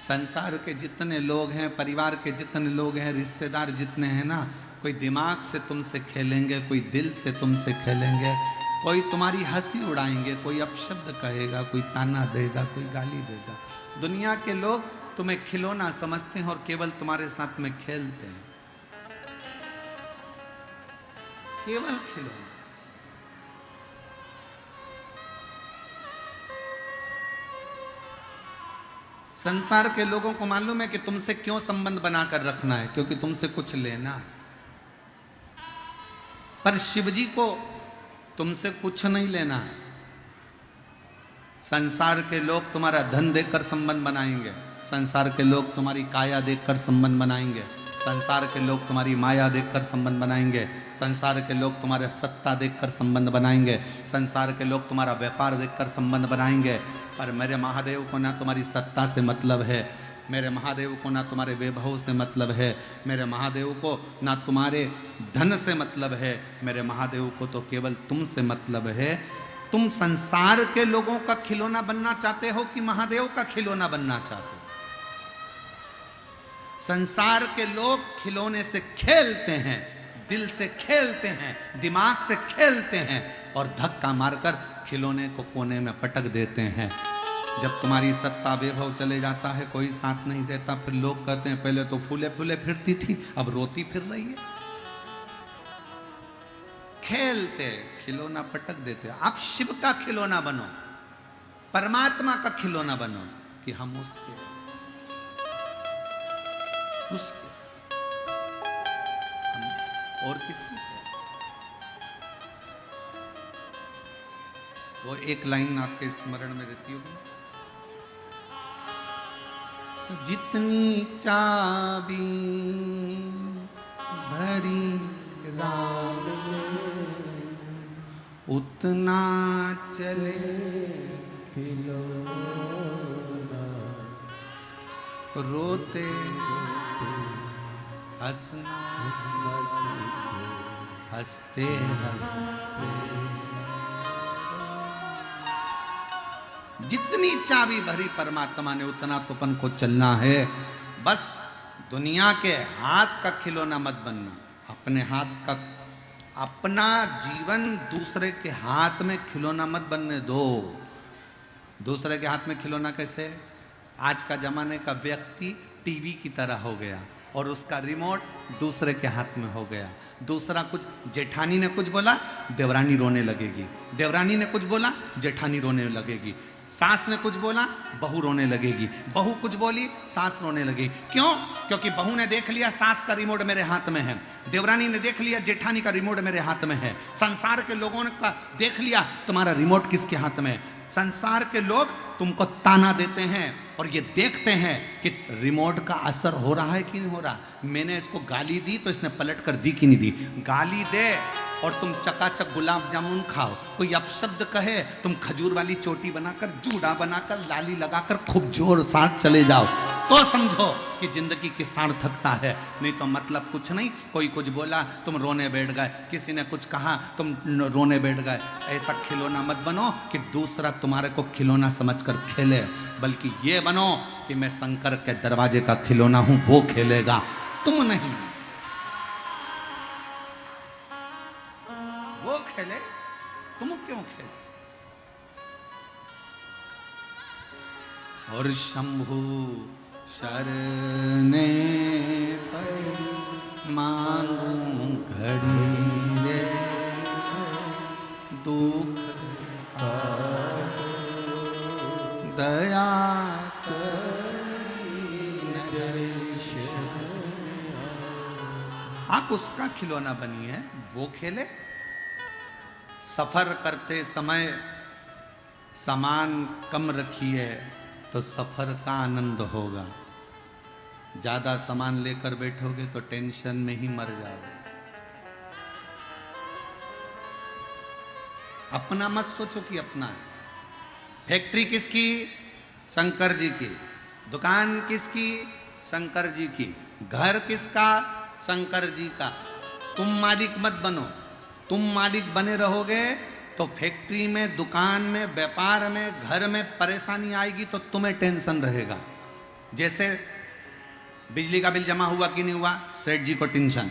संसार के जितने लोग हैं, परिवार के जितने लोग हैं, रिश्तेदार जितने हैं ना, कोई दिमाग से तुमसे खेलेंगे, कोई दिल से तुमसे खेलेंगे, कोई तुम्हारी हंसी उड़ाएंगे, कोई अपशब्द कहेगा, कोई ताना देगा, कोई गाली देगा। दुनिया के लोग तुम्हें खिलौना समझते हैं और केवल तुम्हारे साथ में खेलते हैं, केवल खिलौना। संसार के लोगों को मालूम है कि तुमसे क्यों संबंध बनाकर रखना है, क्योंकि तुमसे कुछ लेना है। पर शिवजी को तुमसे कुछ नहीं लेना है। संसार के लोग तुम्हारा धन देखकर संबंध बनाएंगे, संसार के लोग तुम्हारी काया देखकर संबंध बनाएंगे, संसार के लोग तुम्हारी माया देखकर संबंध बनाएंगे, संसार के लोग तुम्हारे सत्ता देखकर संबंध बनाएंगे, संसार के लोग तुम्हारा व्यापार देखकर संबंध बनाएंगे। पर मेरे महादेव को ना तुम्हारी सत्ता से मतलब है, मेरे महादेव को ना तुम्हारे वैभव से मतलब है, मेरे महादेव को ना तुम्हारे धन से मतलब है, मेरे महादेव को तो केवल तुमसे मतलब है। तुम संसार के लोगों का खिलौना बनना चाहते हो कि महादेव का खिलौना बनना चाहते हो? संसार के लोग खिलौने से खेलते हैं, दिल से खेलते हैं, दिमाग से खेलते हैं, और धक्का मारकर खिलौने को कोने में पटक देते हैं। जब तुम्हारी सत्ता वैभव चले जाता है, कोई साथ नहीं देता, फिर लोग कहते हैं पहले तो फूले फूले फिरती थी, अब रोती फिर रही है। खेलते, खिलौना पटक देते। आप शिव का खिलौना बनो, परमात्मा का खिलौना बनो, कि हम उसके और किसी के। वो एक लाइन आपके स्मरण में रहती होगी, जितनी चाबी भरी राग में, उतना चले खिलौना, रोते हंसना हंसते हंसते। जितनी चाबी भरी परमात्मा ने, उतना तो अपन को चलना है। बस दुनिया के हाथ का खिलौना मत बनना, अपने हाथ का अपना जीवन दूसरे के हाथ में खिलौना मत बनने दो। दूसरे के हाथ में खिलौना कैसे? आज का जमाने का व्यक्ति टीवी की तरह हो गया और उसका रिमोट दूसरे के हाथ में हो गया। दूसरा कुछ, जेठानी ने कुछ बोला देवरानी रोने लगेगी, देवरानी ने कुछ बोला जेठानी रोने लगेगी, सास ने कुछ बोला बहू रोने लगेगी, बहू कुछ बोली सास रोने लगेगी। क्यों? क्योंकि बहू ने देख लिया सास का रिमोट मेरे हाथ में है, देवरानी ने देख लिया जेठानी का रिमोट मेरे हाथ में है, संसार के लोगों ने का देख लिया तुम्हारा रिमोट किसके हाथ में है। संसार के लोग तुमको ताना देते हैं और ये देखते हैं कि रिमोट का असर हो रहा है कि नहीं हो रहा। मैंने इसको गाली दी तो इसने पलट कर दी कि नहीं दी। गाली दे और तुम चकाचक गुलाब जामुन खाओ, कोई अपशब्द कहे तुम खजूर वाली चोटी बनाकर, जूड़ा बनाकर, लाली लगाकर खूब जोर साथ चले जाओ, तो समझो कि जिंदगी की सार्थकता है। नहीं तो मतलब कुछ नहीं। कोई कुछ बोला तुम रोने बैठ गए, किसी ने कुछ कहा तुम रोने बैठ गए। ऐसा खिलौना मत बनो कि दूसरा तुम्हारे को खिलौना समझकर खेले, बल्कि ये बनो कि मैं शंकर के दरवाजे का खिलौना हूं, वो खेलेगा, तुम नहीं। वो खेले, तुम क्यों खेले? और शंभु शरणे पड़ी मांगू घड़ी रे दुख दया आप उसका खिलौना बनिए, वो खेले। सफर करते समय सामान कम रखिए तो सफर का आनंद होगा। ज्यादा सामान लेकर बैठोगे तो टेंशन में ही मर जाओगे। अपना मत सोचो कि अपना है। फैक्ट्री किसकी? शंकर जी की। दुकान किसकी? शंकर जी की। घर किसका? शंकर जी का। तुम मालिक मत बनो। तुम मालिक बने रहोगे तो फैक्ट्री में, दुकान में, व्यापार में, घर में परेशानी आएगी तो तुम्हें टेंशन रहेगा। जैसे बिजली का बिल जमा हुआ कि नहीं हुआ, सेठ जी को टेंशन।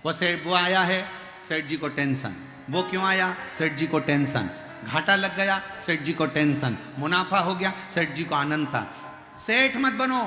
वो आया है, सेठ जी को टेंशन। वो क्यों आया? सेठ जी को टेंशन। घाटा लग गया, सेठ जी को टेंशन। मुनाफा हो गया, सेठ जी को आनंद था। सेठ मत बनो,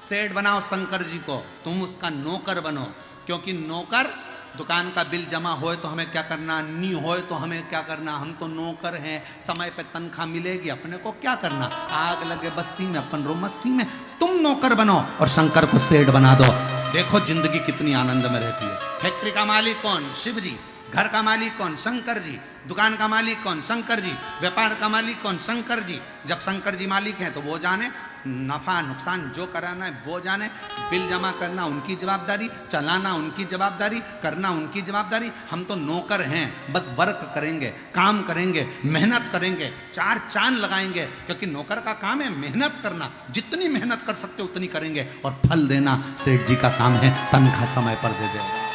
सेठ बनाओ शंकर जी को। तुम उसका नौकर बनो, क्योंकि नौकर, दुकान का बिल जमा होए तो हमें क्या करना, नहीं होए तो हमें क्या करना। हम तो नौकर हैं, समय पे तनख्वाह मिलेगी, अपने को क्या करना। आग लगे बस्ती में, अपन रो मस्ती में। तुम नौकर बनो और शंकर को सेठ बना दो। देखो जिंदगी कितनी आनंद में रहती है। फैक्ट्री का मालिक कौन? शिव जी। घर का मालिक कौन? शंकर जी। दुकान का मालिक कौन? शंकर जी। व्यापार का मालिक कौन? शंकर जी। जब शंकर जी मालिक हैं तो वो जाने, नफा नुकसान जो कराना है वो जाने। बिल जमा करना उनकी जवाबदारी, चलाना उनकी जवाबदारी, करना उनकी जवाबदारी। हम तो नौकर हैं, बस वर्क करेंगे, काम करेंगे, मेहनत करेंगे, चार चांद लगाएंगे। क्योंकि नौकर का काम है मेहनत करना। जितनी मेहनत कर सकते उतनी करेंगे और फल देना सेठ जी का काम है, तनख्वाह समय पर दे देगा।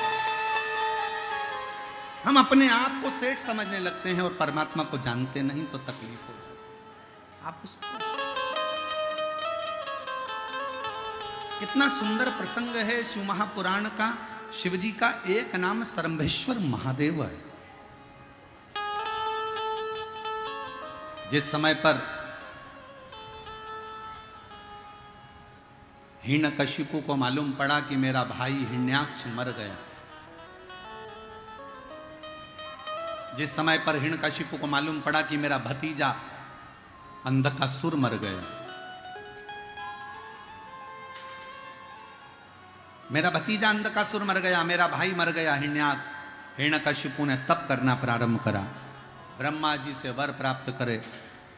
हम अपने आप को सेठ समझने लगते हैं और परमात्मा को जानते नहीं तो तकलीफ हो जाती। आप उसको, कितना सुंदर प्रसंग है शिव महापुराण का। शिव जी का एक नाम सरंभेश्वर महादेव है। जिस समय पर हिरण्यकशिपु को मालूम पड़ा कि मेरा भाई हिरण्याक्ष मर गया, जिस समय पर हिरण्यकशिपु को मालूम पड़ा कि मेरा भतीजा अंधकासुर मर गया, मेरा भतीजा अंधकासुर मर गया, मेरा भाई मर गया हिरण्यकशिपु ने तप करना प्रारंभ करा। ब्रह्मा जी से वर प्राप्त करे,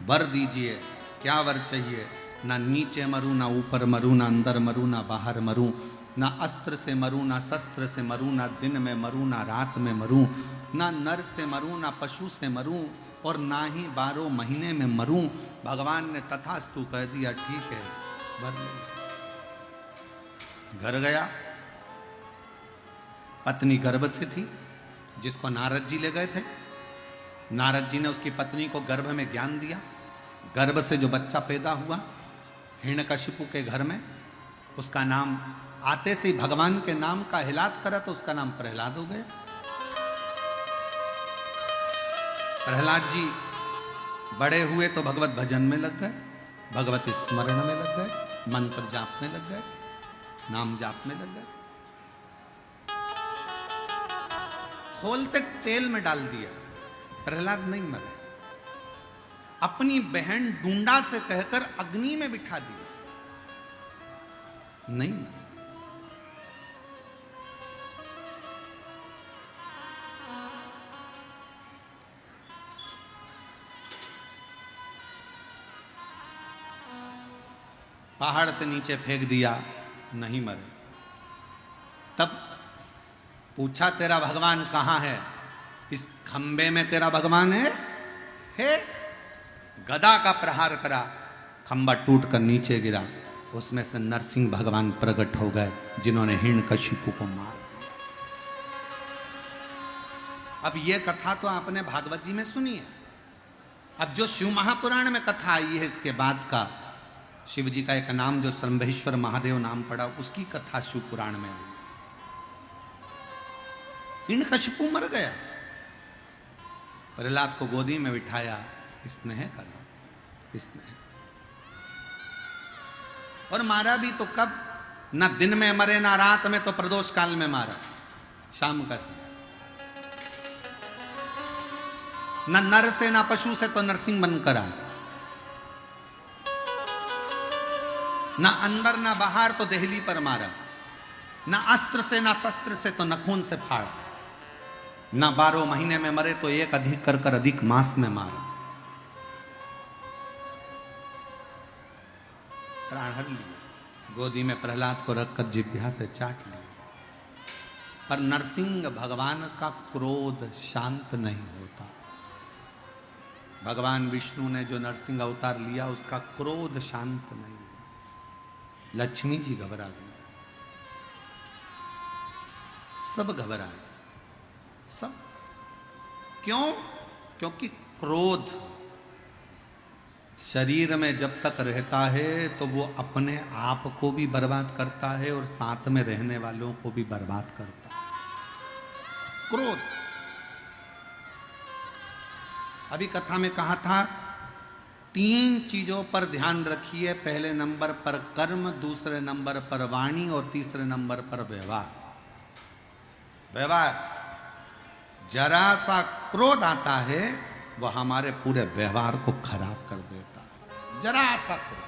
वर दीजिए, क्या वर चाहिए? ना नीचे मरूं, ना ऊपर मरूं, ना अंदर मरूं, ना बाहर मरूं, ना अस्त्र से मरूं, ना शस्त्र से मरूं, ना दिन में मरूं, ना रात में मरूं, ना नर से मरूं, ना पशु से मरूं, और ना ही 12 महीने में मरूं। भगवान ने तथास्तु कह दिया, ठीक है, वर ले। घर गया, पत्नी गर्भ से थी, जिसको नारद जी ले गए थे। नारद जी ने उसकी पत्नी को गर्भ में ज्ञान दिया। गर्भ से जो बच्चा पैदा हुआ हिरण्यकशिपु के घर में, उसका नाम आते से ही भगवान के नाम का हिलात करा तो उसका नाम प्रहलाद हो गया। प्रहलाद जी बड़े हुए तो भगवत भजन में लग गए, भगवत स्मरण में लग गए, मंत्र जाप में लग गए, नाम जाप में लग गए। खोलते तेल में डाल दिया, प्रहलाद नहीं मरे। अपनी बहन डूंडा से कहकर अग्नि में बिठा दिया, नहीं मरे। पहाड़ से नीचे फेंक दिया, नहीं मरे। तब पूछा तेरा भगवान कहां है? इस खंबे में तेरा भगवान है? गदा का प्रहार करा, खंबा टूट कर नीचे गिरा। उसमें से नरसिंह भगवान प्रकट हो गए, जिन्होंने हिरण्यकशिपु को मार दिया। अब यह कथा तो आपने भागवत जी में सुनी है। अब जो शिव महापुराण में कथा आई है, इसके बाद का शिव जी का एक नाम जो सर्वेश्वर महादेव नाम पड़ा, उसकी कथा शिव पुराण में आई। हिरण्यकशिपु मर गया, प्रहलाद को गोदी में बिठाया, स्नेह करा, स्नेह। और मारा भी तो कब? ना दिन में मरे ना रात में, तो प्रदोष काल में मारा, शाम का समय। ना नर से ना पशु से, तो नरसिंह बनकर आया। ना अंदर ना बाहर, तो देहली पर मारा। ना अस्त्र से ना शस्त्र से, तो नखून से फाड़ा। ना 12 महीने में मरे, तो एक अधिक कर अधिक मास में मारा। प्राण हर लिया, गोदी में प्रहलाद को रखकर जिह्वा से चाट लिया। पर नरसिंह भगवान का क्रोध शांत नहीं होता। भगवान विष्णु ने जो नरसिंह अवतार लिया, उसका क्रोध शांत नहीं। लक्ष्मी जी घबरा गई, सब घबराए, सब। क्यों? क्योंकि क्रोध शरीर में जब तक रहता है तो वो अपने आप को भी बर्बाद करता है और साथ में रहने वालों को भी बर्बाद करता है। क्रोध। अभी कथा में कहा था 3 चीजों पर ध्यान रखिए। पहले नंबर पर कर्म, दूसरे नंबर पर वाणी और तीसरे नंबर पर व्यवहार। व्यवहार, जरा सा क्रोध आता है, वह हमारे पूरे व्यवहार को खराब कर देता है। जरा सा क्रोध।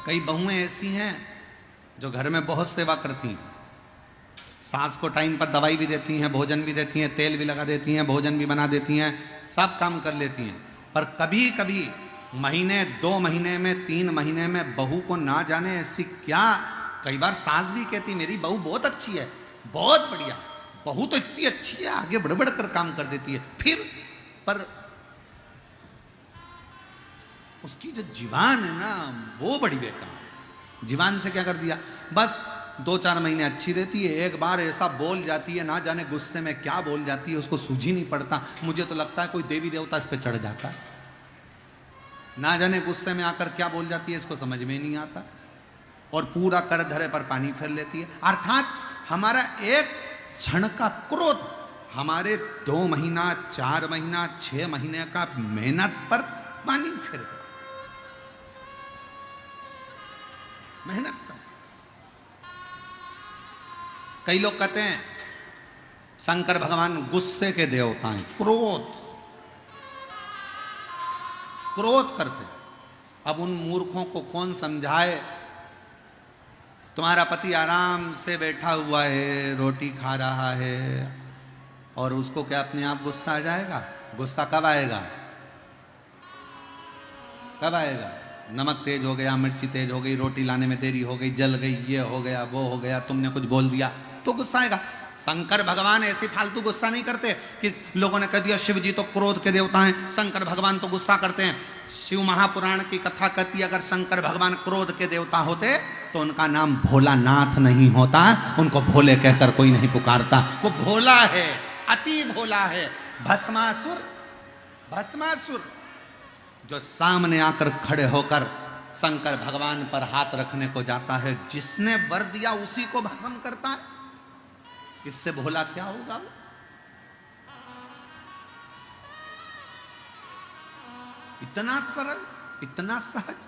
कई बहुएं ऐसी हैं जो घर में बहुत सेवा करती हैं। सास को टाइम पर दवाई भी देती हैं, भोजन भी देती हैं, तेल भी लगा देती हैं, भोजन भी बना देती हैं, सब काम कर लेती हैं। पर कभी कभी महीने, 2 महीने में, 3 महीने में बहू को ना जाने ऐसी क्या, कई बार सास भी कहती मेरी बहू बहुत अच्छी है, बहुत बढ़िया, बहू तो इतनी अच्छी है, आगे बढ़ बढ़ कर काम कर देती है। फिर पर उसकी जो जीवान है ना, वो बड़ी बेकार है। जीवान से क्या कर दिया? बस 2-4 महीने अच्छी रहती है, एक बार ऐसा बोल जाती है, ना जाने गुस्से में क्या बोल जाती है, उसको सूझ ही नहीं पड़ता। मुझे तो लगता है कोई देवी देवता इस पे चढ़ जाता है। ना जाने गुस्से में आकर क्या बोल जाती है, इसको समझ में नहीं आता, और पूरा कर धरे पर पानी फेर लेती है। अर्थात हमारा एक क्षण का क्रोध हमारे 2 महीना, 4 महीना, 6 महीने का मेहनत पर पानी फेर गया। मेहनत कर। कई लोग कहते हैं शंकर भगवान गुस्से के देवता हैं, क्रोध करते। अब उन मूर्खों को कौन समझाए? तुम्हारा पति आराम से बैठा हुआ है, रोटी खा रहा है, और उसको क्या अपने आप गुस्सा आ जाएगा? गुस्सा कब आएगा? कब आएगा? नमक तेज हो गया, मिर्ची तेज हो गई, रोटी लाने में देरी हो गई, जल गई, ये हो गया, वो हो गया, तुमने कुछ बोल दिया तो गुस्सा आएगा। शंकर भगवान ऐसी फालतू गुस्सा नहीं करते कि लोगों ने कह दिया शिव जी तो क्रोध के देवता हैं, शंकर भगवान तो गुस्सा करते हैं। शिव महापुराण की कथा कहती है अगर शंकर भगवान क्रोध के देवता होते तो उनका नाम भोलानाथ नहीं होता, उनको भोले कहकर कोई नहीं पुकारता। वो भोला है, अति भोला है। भस्मासुर जो सामने आकर खड़े होकर शंकर भगवान पर हाथ रखने को जाता है, जिसने वर दिया उसी को भस्म करता है। इससे भोला क्या होगा वो? इतना सरल, इतना सहज।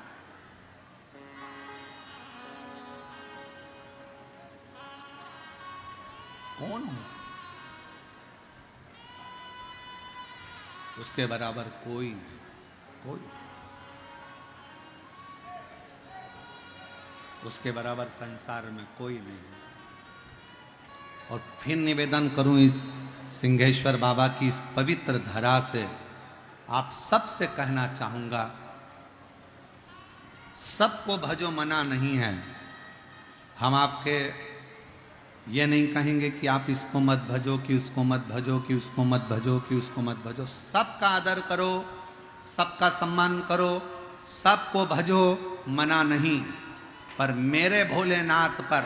कौन हो उसके बराबर? कोई नहीं, कोई। उसके बराबर संसार में कोई नहीं है। और फिर निवेदन करूं इस सिंहेश्वर बाबा की इस पवित्र धरा से, आप सबसे कहना चाहूंगा, सबको भजो मना नहीं है। हम आपके ये नहीं कहेंगे कि आप इसको मत भजो, कि उसको मत भजो, कि उसको मत भजो, कि उसको मत भजो। सबका आदर करो, सबका सम्मान करो, सबको भजो, मना नहीं। पर मेरे भोलेनाथ पर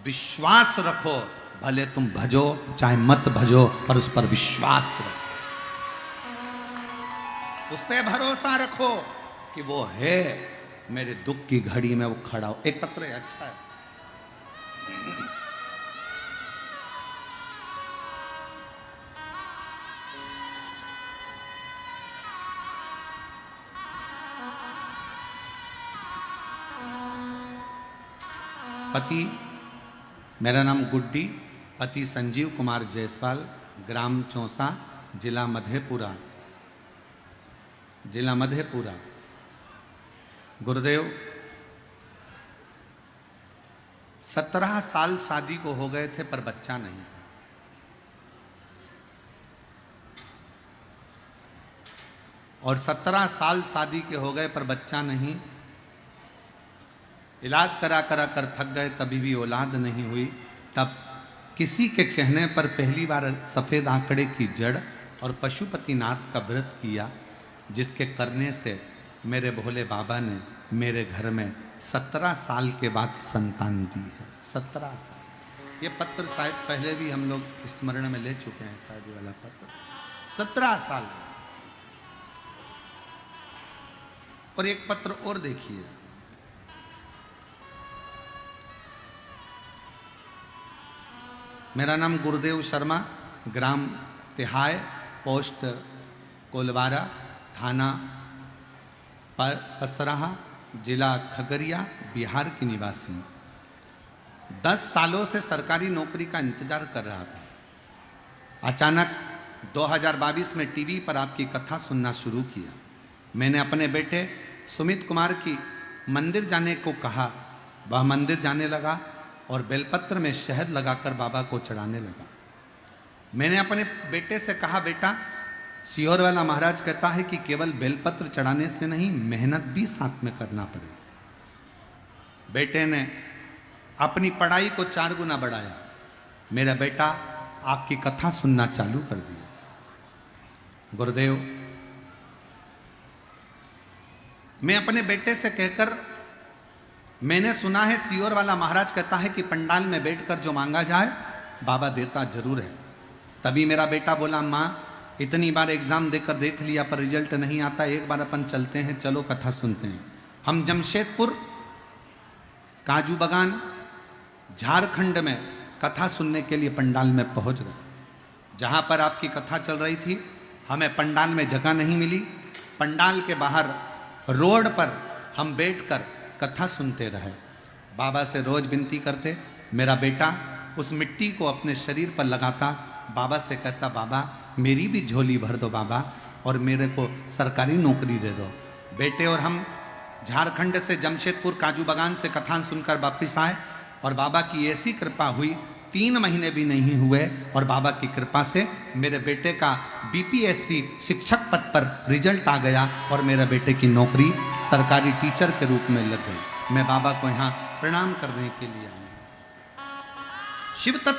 विश्वास रखो, भले तुम भजो चाहे मत भजो, पर उस पर विश्वास रखो, उस पर भरोसा रखो कि वो है, मेरे दुख की घड़ी में वो खड़ा हो। एक पत्र है, अच्छा है। पति, मेरा नाम गुड्डी, पति संजीव कुमार जायसवाल, ग्राम चौसा, जिला मधेपुरा, जिला मधेपुरा। गुरुदेव 17 साल शादी को हो गए थे, पर बच्चा नहीं था। और 17 साल शादी के हो गए पर बच्चा नहीं। इलाज करा करा कर थक गए, तभी भी औलाद नहीं हुई। तब किसी के कहने पर पहली बार सफ़ेद आंकड़े की जड़ और पशुपतिनाथ का व्रत किया, जिसके करने से मेरे भोले बाबा ने मेरे घर में 17 साल के बाद संतान दी है। 17 साल। ये पत्र शायद पहले भी हम लोग स्मरण में ले चुके हैं, शायद वाला पत्र। 17 साल। और एक पत्र और देखिए, मेरा नाम गुरुदेव शर्मा, ग्राम तिहाय, पोस्ट कोलवारा, थाना पसराहा, जिला खगड़िया, बिहार की निवासी। 10 सालों से सरकारी नौकरी का इंतजार कर रहा था। अचानक 2022 में टीवी पर आपकी कथा सुनना शुरू किया। मैंने अपने बेटे सुमित कुमार की मंदिर जाने को कहा। वह मंदिर जाने लगा और बेलपत्र में शहद लगाकर बाबा को चढ़ाने लगा। मैंने अपने बेटे से कहा, बेटा, सीहोर वाला महाराज कहता है कि केवल बेलपत्र चढ़ाने से नहीं, मेहनत भी साथ में करना पड़े। बेटे ने अपनी पढ़ाई को 4 गुना बढ़ाया। मेरा बेटा आपकी कथा सुनना चालू कर दिया। गुरुदेव, मैं अपने बेटे से कहकर, मैंने सुना है सीहोर वाला महाराज कहता है कि पंडाल में बैठकर जो मांगा जाए बाबा देता जरूर है। तभी मेरा बेटा बोला, माँ, इतनी बार एग्जाम देकर देख लिया पर रिजल्ट नहीं आता, एक बार अपन चलते हैं, चलो कथा सुनते हैं। हम जमशेदपुर काजू बागान झारखंड में कथा सुनने के लिए पंडाल में पहुंच गए। जहां पर आपकी कथा चल रही थी, हमें पंडाल में जगह नहीं मिली। पंडाल के बाहर रोड पर हम बैठकर कथा सुनते रहे। बाबा से रोज विनती करते। मेरा बेटा उस मिट्टी को अपने शरीर पर लगाता, बाबा से कहता, बाबा मेरी भी झोली भर दो बाबा, और मेरे को सरकारी नौकरी दे दो। बेटे और हम झारखंड से जमशेदपुर काजू बागान से कथा सुनकर वापिस आए, और बाबा की ऐसी कृपा हुई, 3 महीने भी नहीं हुए और बाबा की कृपा से मेरे बेटे का बीपीएससी शिक्षक पद पर रिजल्ट आ गया और मेरे बेटे की नौकरी सरकारी टीचर के रूप में लग गई। मैं बाबा को यहाँ प्रणाम करने के लिए आया। शिव तत्व